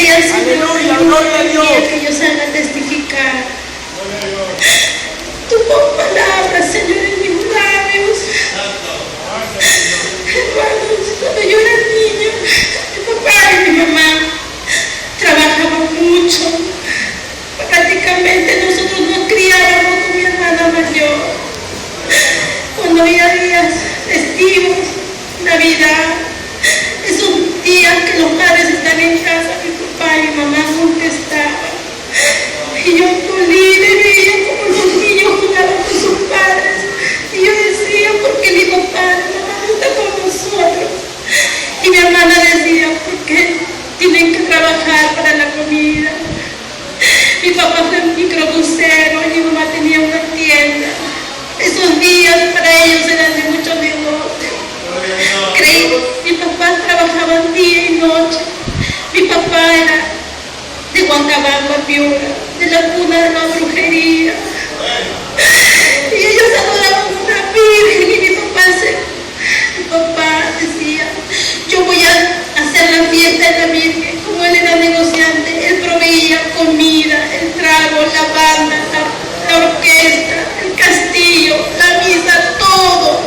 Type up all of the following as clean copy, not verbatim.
Aleluya, gloria a Dios. Que ellos hagan testificar tu palabra, Señor, en mis labios. Hermanos, cuando yo era niña, mi papá y mi mamá trabajaban mucho. Prácticamente nosotros nos criábamos con mi hermana mayor. Cuando había días festivos, Navidad, esos días que los padres están en casa, mi papá y mi mamá nunca estaban. Y yo dolida y veía como los niños jugaban con sus padres. Y yo decía, ¿por qué mi papá y mi mamá no están con nosotros? Y mi hermana decía, ¿por qué tienen que trabajar para la comida? Mi papá fue un microbusero y mi mamá tenía una tienda. Esos días para ellos eran de mucho negocio. Mi papá trabajaba día y noche. Mi papá era de Guantabamba, Piura, de la cuna de la brujería. Y ellos adoraban una virgen y mi papá decía, yo voy a hacer la fiesta de la virgen. Como él era negociante, él proveía comida, el trago, la banda, la orquesta, el castillo, la misa, todo.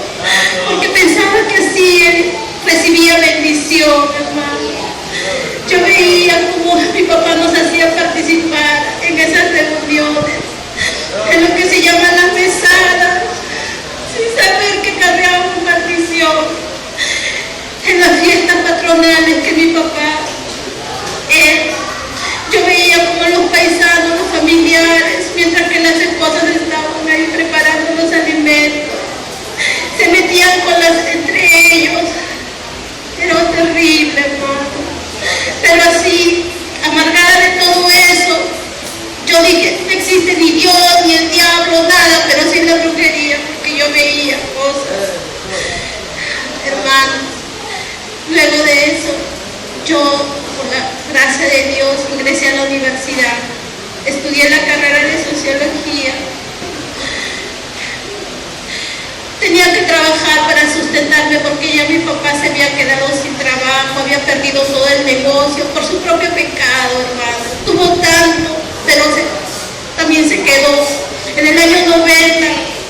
Porque pensaba que así él recibía bendición, hermano. Yo veía cómo mi papá nos hacía participar en esas reuniones, en lo que se llaman las mesadas, sin saber que cargábamos maldición. En las fiestas patronales que mi papá, yo veía como los paisanos, los familiares, mientras que las esposas estaban ahí preparando los alimentos, se metían entre ellos. Era terrible, hermano. Pero así, amargada de todo eso, yo dije, no existe ni Dios, ni el diablo, nada, pero sí la brujería, porque yo veía cosas. Hermano, luego de eso, yo, por la gracia de Dios, ingresé a la universidad. Estudié la carrera de sociología. Tenía que trabajar para sustentarme porque ya mi papá se había quedado sin trabajo, había perdido todo el negocio por su propio pecado, hermano. Tuvo tanto, pero también se quedó. En el año 90,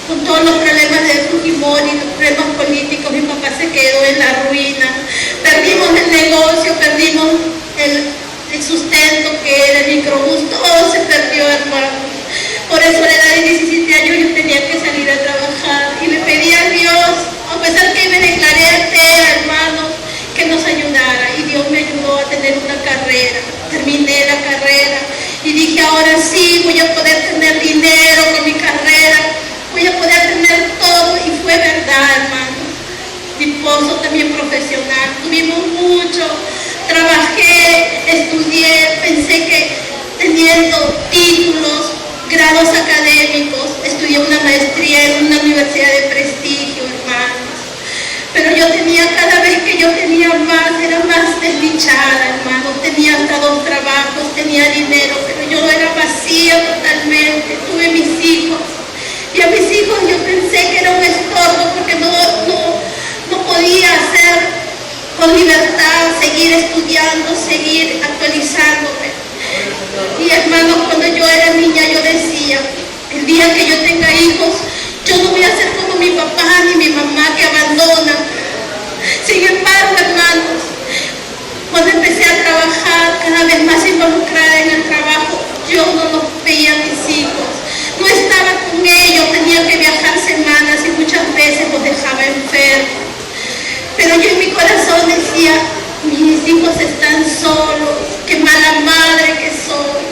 con todos los problemas de Fujimori, los problemas políticos, mi papá se quedó en la ruina. Perdimos el negocio, perdimos el sustento que era el microbús, todo se perdió, hermano. Por eso a la edad de 17 años yo tenía que salir a trabajar y le pedí a Dios, a pesar que me declaré atea, hermanos, que nos ayudara. Y Dios me ayudó a tener una carrera. Terminé la carrera y dije, ahora sí voy a poder tener dinero con mi carrera, voy a poder tener todo. Y fue verdad, hermano. Mi esposo también profesional, tuvimos mucho, trabajé, estudié, pensé que teniendo títulos, grados académicos, estudié una maestría en una universidad de prestigio, hermanos. Pero yo tenía, cada vez que yo tenía más, era más desdichada, hermanos. Tenía hasta 2 trabajos, tenía dinero, pero yo era vacía totalmente. Tuve mis hijos. Y a mis hijos yo pensé que era un estorbo porque no podía hacer con libertad, seguir estudiando, seguir actualizándome. Y hermanos, cuando yo era niña yo decía, el día que yo tenga hijos, yo no voy a ser como mi papá ni mi mamá que abandonan. Sin embargo, hermanos, cuando empecé a trabajar, cada vez más involucrada en el trabajo, yo no los veía a mis hijos. No estaba con ellos, tenía que viajar semanas y muchas veces los dejaba enfermos. Pero yo en mi corazón decía, mis hijos están solos, qué mala madre que soy.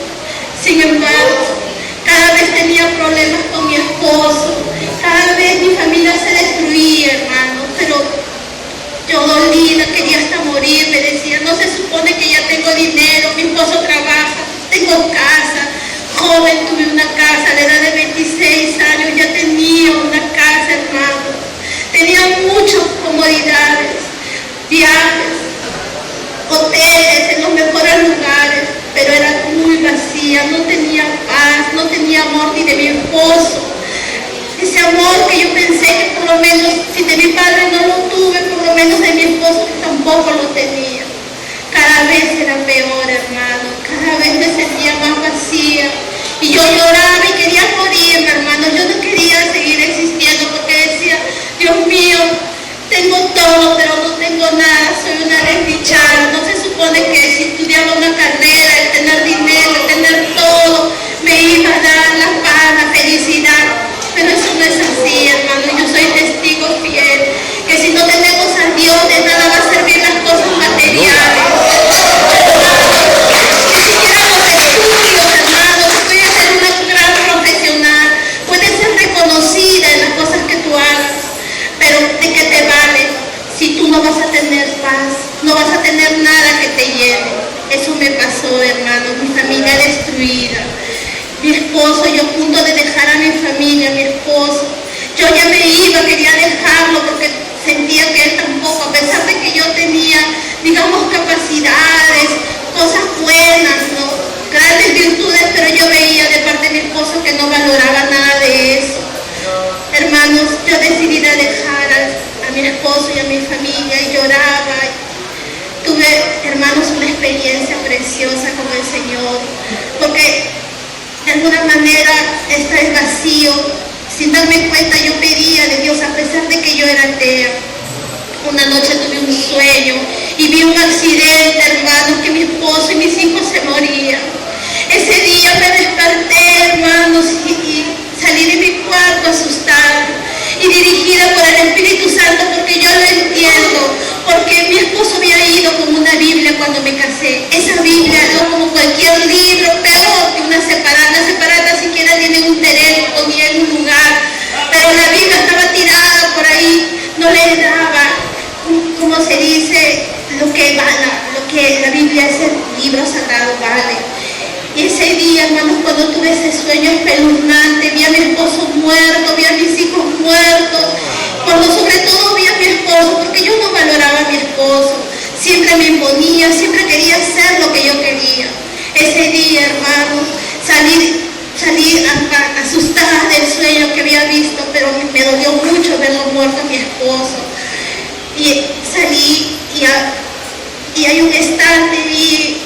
Sin embargo, cada vez tenía problemas con mi esposo, cada vez mi familia se destruía, hermano, pero yo dolida, quería hasta morir, me decía, no se supone que ya tengo dinero, mi esposo trabaja, tengo casa, joven tuve una casa, a la edad de 26 años ya tenía una casa, hermano, tenía muchas comodidades, viajes, hoteles en los mejores lugares, pero era muy vacía, no tenía paz, no tenía amor ni de mi esposo. Ese amor que yo pensé que por lo menos, si de mi padre no lo tuve, por lo menos de mi esposo tampoco lo tenía. Cada vez era peor, hermano. me pasó, hermano, mi familia destruida, mi esposo, yo a punto de dejar a mi familia, mi esposo, yo ya me iba, quería dejarlo porque sentía que él tampoco, a pesar de que yo tenía, digamos, capacidades, cosas buenas, ¿no? Grandes virtudes, pero yo veía de parte de mi esposo que no valoraba nada de eso. Hermanos, yo decidí dejar a mi esposo y a mi familia y lloraba. Tuve, hermanos, una experiencia preciosa con el Señor, porque de alguna manera este vacío, sin darme cuenta, yo pedía de Dios, a pesar de que yo era atea. Una noche tuve un sueño y vi un accidente, hermanos, que mi esposo y mis hijos se morían. Ese día me desperté, hermanos, y salí de mi cuarto asustada y dirigida por el Espíritu Santo, porque yo lo entiendo, porque mi esposo había ido con una Biblia cuando me casé. Esa Biblia, no como cualquier libro, peor que una separata siquiera tiene un terreno, ponía en un lugar, pero la Biblia estaba tirada por ahí, no le daba, como se dice, lo que la Biblia es el libro sagrado, vale. Y ese día, hermanos, cuando tuve ese sueño espeluznante, vi a mi esposo muerto, vi a mis hijos muertos, cuando sobre todo vi a mi esposo, porque yo no valoraba a mi esposo, siempre me imponía, siempre quería hacer lo que yo quería. Ese día, hermanos, salí asustada del sueño que había visto, pero me dolió mucho verlo muerto a mi esposo. Y salí y hay un estante y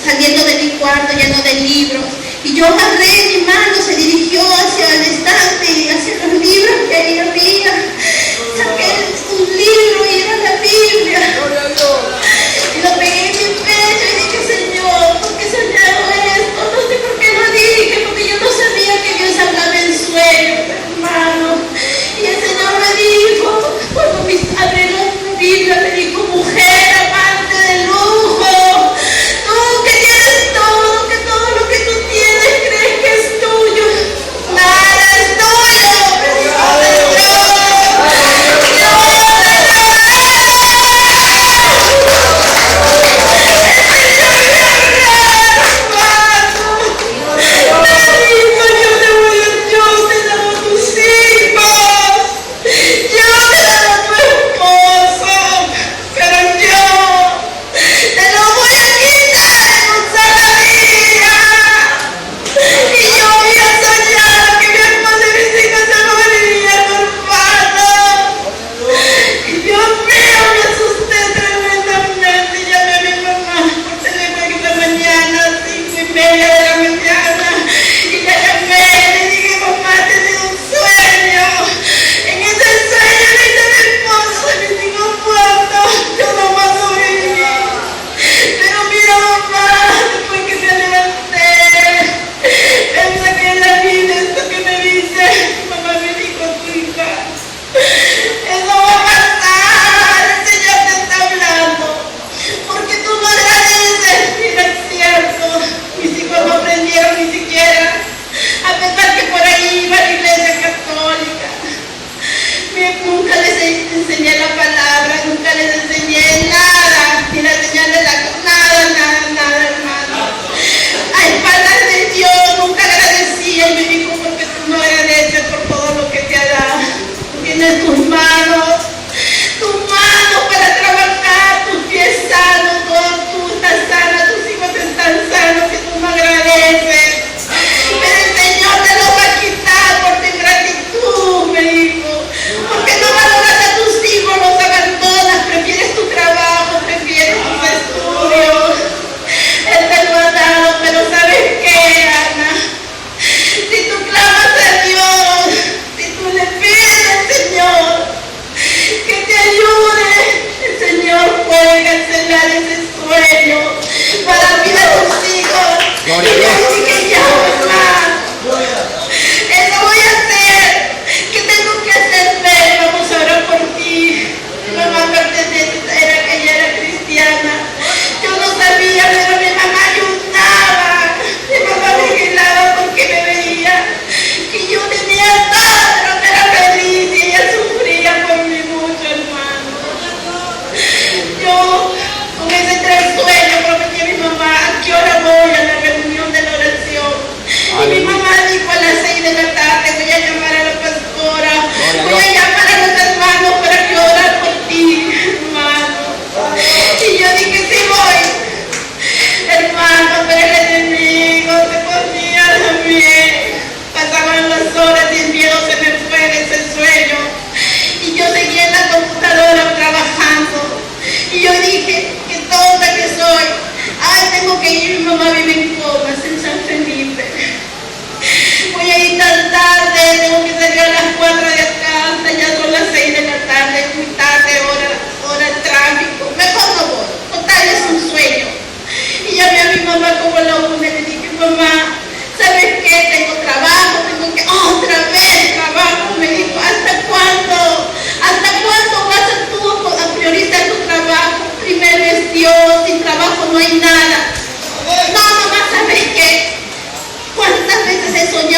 saliendo de mi cuarto lleno de libros, y yo agarré mi mano, se dirigió hacia el estante y hacia los libros que ahí había. Saqué un libro y era la Biblia, y lo pegué en mi pecho y dije: Señor, ¿por qué he soñado esto? No sé por qué lo dije, porque yo no sabía que Dios hablaba en sueños, hermano. Y el Señor me dijo, cuando abrí la Biblia, me dijo: mujer, amante de lujo, con ese sueño prometí a mi mamá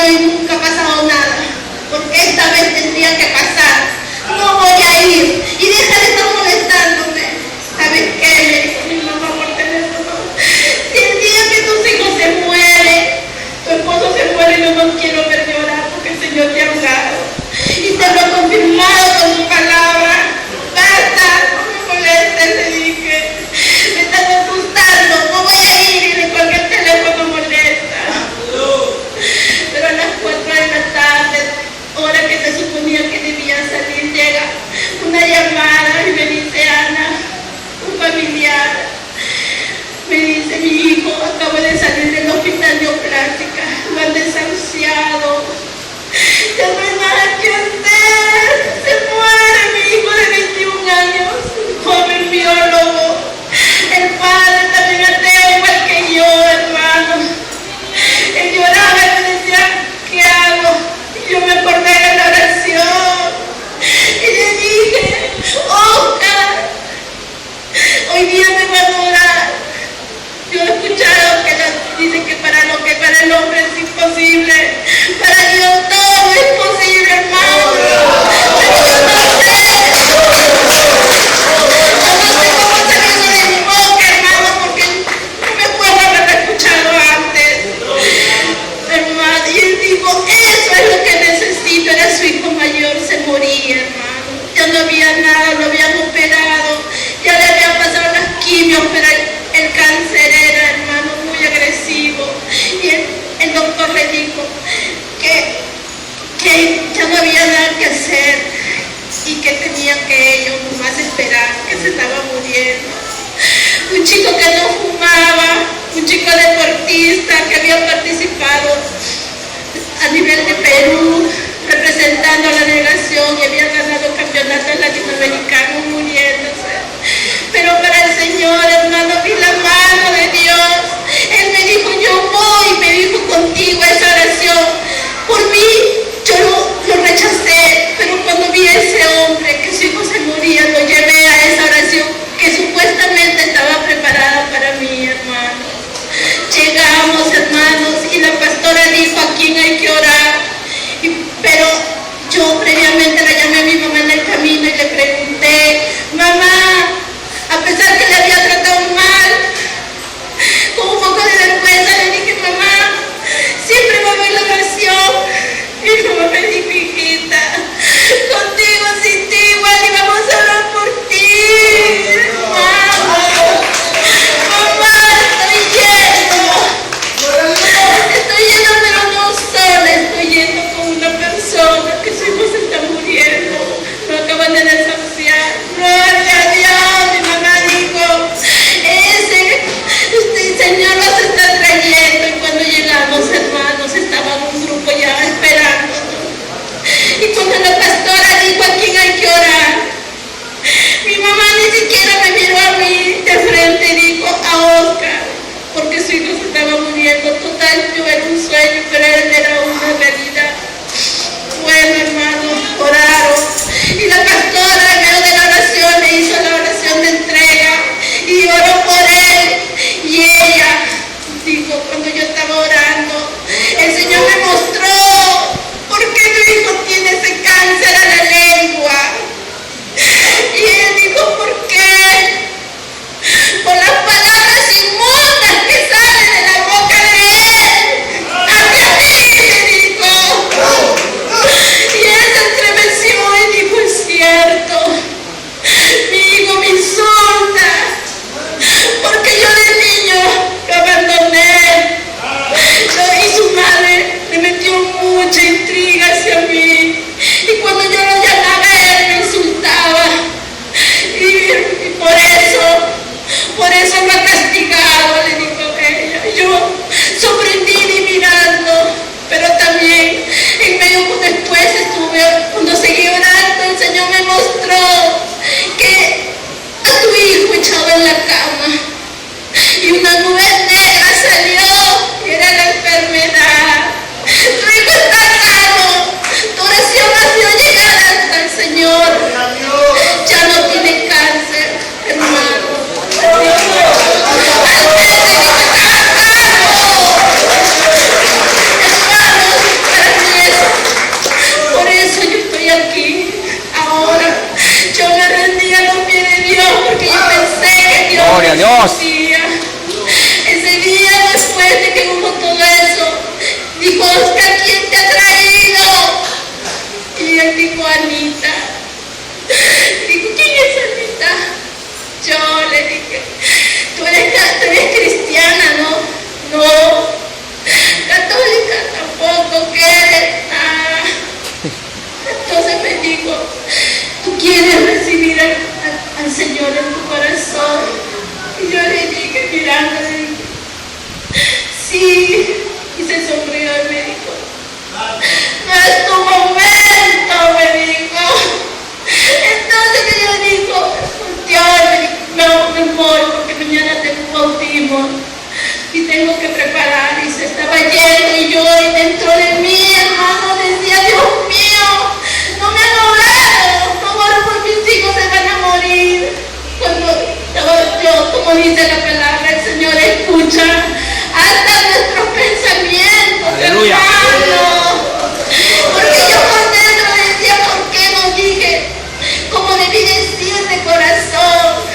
año y nunca ha pasado nada, porque esta vez tendría que pasar. No voy a ir y deja de estar molestándome. ¿Sabes qué? Me dijo mi mamá por teléfono. Si el día que tus hijos se mueren, tu esposo se muere, yo no quiero ver llorar porque el Señor te ha hablado y te lo ha confirmado con su palabra. Basta, no me molestes, le dije. Me estás asustando, no voy a ir, y le colgué el teléfono molesta. Pero a las 4 de la tarde, hora que se suponía que debía salir, llega una llamada y me dice: Ana, un familiar, me dice: mi hijo acaba de salir del hospital neoplástica, lo han desahuciado, ya no hay nada que hacer, se muere mi hijo de 21 años, un joven biólogo, el padre también ateo igual que yo, hermano. Él lloraba y me decía: ¿qué hago? Y yo me acordé de la oración y le dije: Oscar, hoy día me van a orar. Yo he escuchado que dicen que para el hombre es imposible, para Dios todo es posible, hermano. Pero yo no sé cómo salió de mi boca, hermano, porque no me acuerdo haberlo escuchado antes, hermano. Y él dijo: eso es lo que necesito. Era su hijo mayor, se moría, hermano. Ya no había nada, lo habían operado, ya le habían pasado las quimios, pero el cáncer era, hermano, muy agresivo. Y el doctor le dijo que ya no había nada que hacer y que tenían que ellos nomás esperar, que se estaba muriendo. Un chico que no fumaba, un chico deportista que había participado a nivel de Perú, representando a la delegación, y había ganado campeonatos latinoamericanos, muriéndose. Pero para el Señor, hermano, vi la mano de Dios. Él me dijo: yo voy, me dijo, contigo a esa oración. Por mí, yo lo rechacé, pero cuando vi a ese hombre que su hijo se moría, lo llevé a esa oración que supuestamente estaba preparada para mí, hermano. Llegamos, hermanos, y la pastora dijo: ¿a quién hay que orar? Pero yo previamente la llamé a mi mamá en el camino y le pregunté: mamá, a pesar que le había tratado mal, con un poco de vergüenza le dije: mamá, siempre va a haber la oración. Y mi mamá me dijo: hijita, contigo, sin ti, igual y vamos a orar por ti. Mamá, estoy yendo, pero no sola, estoy yendo con una persona que su hijo se está muriendo, lo acaban de desahuciar. Gloria a Dios. Mi mamá dijo: el Señor los está trayendo. Y cuando llegamos, hermanos, estaba un grupo ya esperando. Y cuando la pastora dijo: ¿a quién hay que orar?, mi mamá ni siquiera me miró a mí de frente y dijo: a Oscar, porque su hijo se estaba muriendo. Total, yo era un sueño, pero él era una realidad. Bueno, hermanos, oraron. Y la pastora, en medio de la oración, le hizo la oración de entrega y oró por él. Y ella dijo, cuando yo estaba orando, el Señor me mostró por qué mi hijo tiene ese cáncer a la lengua. Y él dijo: ¿por qué? Por las palabras inmundas que salen de la boca de él. Hacia mí, me dijo. y tengo que preparar, y se estaba yendo, y yo, y dentro de mí, hermano, decía, Dios mío, no me han orado, ahora por mis hijos se van a morir. Cuando yo, como dice la palabra, el Señor escucha hasta nuestros pensamientos, Aleluya. hermano. Porque yo por dentro decía, ¿por qué no dije? ¿Cómo debí decir de corazón?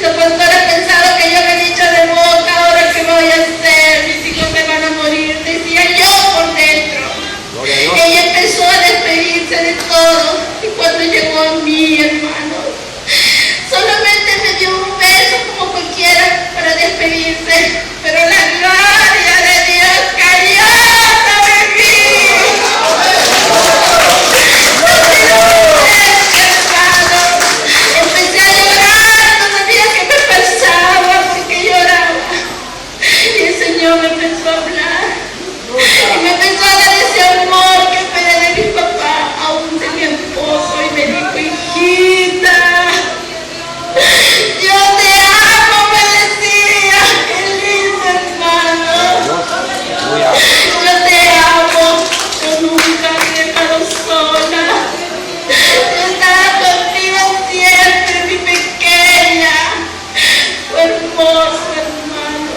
La pastora pensaba que yo había dicho de boca, ahora qué voy a hacer, mis hijos se van a morir, decía yo por dentro. Ella empezó a despedirse de todo, y cuando llegó a mí, hermano, solamente me dio un beso como cualquiera para despedirse, pero la gloria de Dios cayó sobre mí. Hermano, empecé a llorar, no sabía qué me pasaba, porque lloraba. Y el Señor me empezó a hablar, y me empezó a dar ese amor que pedí de mi papá, aún de mi esposo, y me dijo, hijita, yo te amo, me decía, qué lindo, hermano. Yo te amo, yo nunca me he dejado sola. Yo estaba contigo siempre, mi pequeña. Fue hermoso, hermano.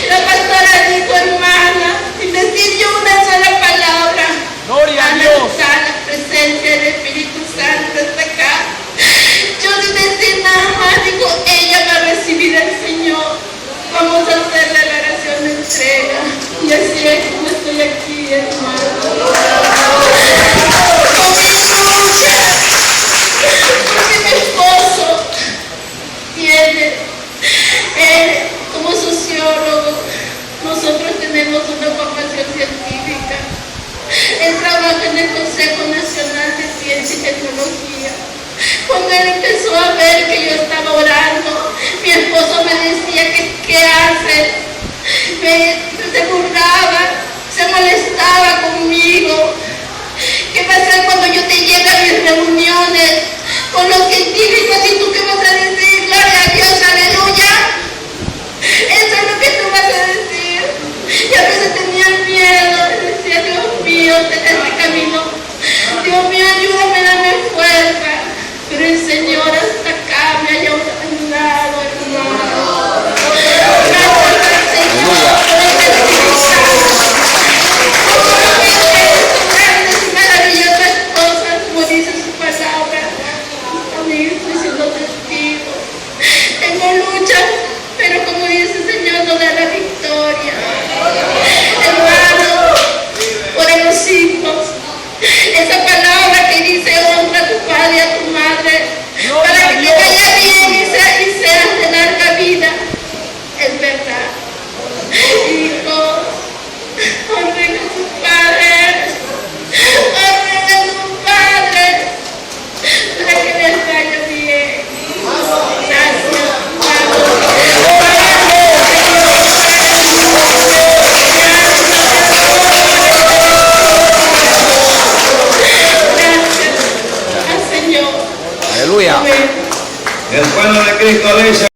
La pastora dijo, hermana, sin decir yo una sola palabra, Gloria a Ana Dios. está la presencia del Espíritu Santo está acá. Yo sin decir nada más, digo, ella va a recibir al Señor. Vamos a hacer la oración de entrega. Y así es como estoy aquí, hermano. Con mi lucha. Porque mi esposo tiene, como sociólogo, nosotros tenemos una formación científica. Él trabaja en el Consejo Nacional de Ciencia y Tecnología. Cuando él empezó a ver que yo estaba orando, mi esposo me decía que qué haces, se burlaba, se molestaba conmigo. ¿Qué pasa cuando yo te llevo a mis reuniones con los científicos y tú qué vas a decir? Gloria a Dios, aleluya. Eso es lo que tú vas a decir. Y a veces tenía miedo, decía, Dios mío, en este camino, Dios mío, ayúdame, dame fuerza. Pero el Señor hasta acá me ha ayudado, hermano. Gracias al Señor por este Espíritu Santo. Por grandes y maravillosas cosas, como dice su palabra. A mí estoy siendo testigo. Tengo lucha, pero como dice el Señor, nos da la victoria. Hermano, por los hijos. Esa palabra que dice, honra a tu padre y a tu madre, para que te vaya bien y seas de larga vida, es verdad. Hijos, honren a sus padres, honren a sus padres, para que les vaya bien. Gracias, Aleluya. Amén. El pueblo de Cristo dice.